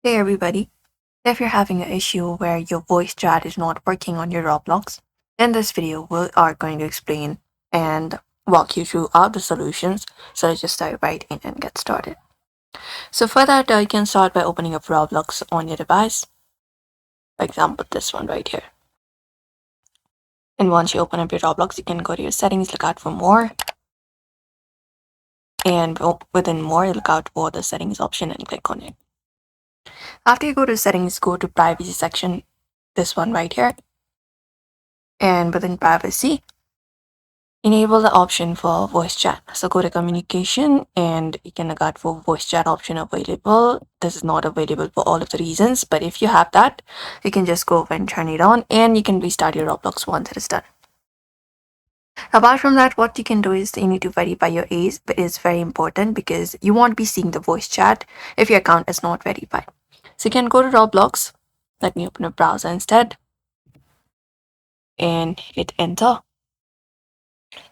Hey everybody, if you're having an issue where your voice chat is not working on your Roblox, in this video we are going to explain and walk you through all the solutions. So let's just dive right in and get started. So for that, you can start by opening up Roblox on your device. For example, this one right here. And once you open up your Roblox, you can go to your settings, look out for more. And within more, look out for the settings option and click on it. After you go to settings, go to privacy section, this one right here. And within privacy, enable the option for voice chat. So go to communication and you can look out for voice chat option available. This is not available for all of the reasons, but if you have that, you can just go and turn it on and you can restart your Roblox once it is done. Apart from that, what you can do is you need to verify your age. It is very important because you won't be seeing the voice chat if your account is not verified. So you can go to Roblox. Let me open a browser instead and hit enter.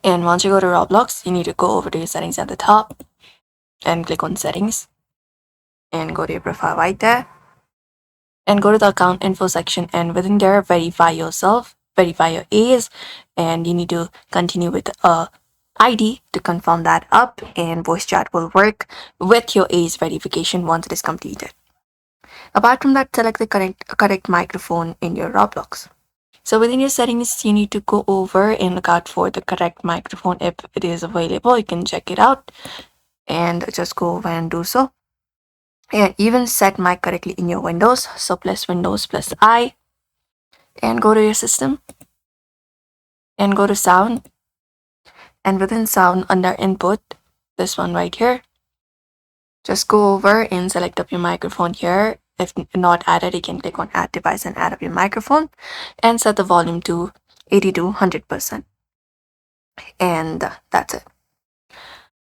And once you go to Roblox, you need to go over to your settings at the top and click on settings and go to your profile right there and go to the account info section, and within there verify yourself, verify your age, and you need to continue with a ID to confirm that up, and voice chat will work with your age verification once it is completed. Apart from that, select the correct microphone in your Roblox. So within your settings, you need to go over and look out for the correct microphone. If it is available, you can check it out and just go over and do so. And even set mic correctly in your Windows. So plus Windows plus I and go to your system and go to sound. And within sound under input, this one right here, just go over and select up your microphone here. If not added, you can click on add device and add up your microphone and set the volume to 80 to 100%. And that's it.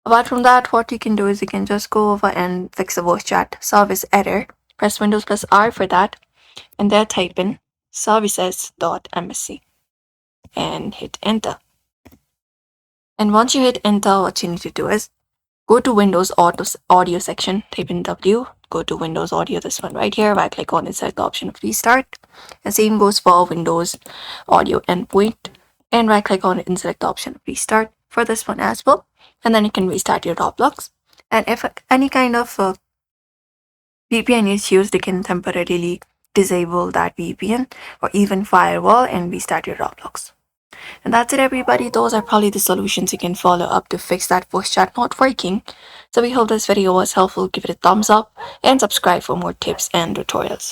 Apart from that, what you can do is you can just go over and fix the voice chat service error. Press Windows plus R for that, and there type in services.msc and hit enter. And once you hit enter, what you need to do is go to Windows audio section, type in W, go to Windows audio, this one right here, right click on it, select the option of restart. And same goes for Windows audio endpoint, and right click on it and select the option of restart for this one as well. And then you can restart your Roblox. And if any kind of VPN is used, you can temporarily disable that VPN or even firewall and restart your Roblox. And that's it, everybody. Those are probably the solutions you can follow up to fix that voice chat not working. So we hope this video was helpful. Give it a thumbs up and subscribe for more tips and tutorials.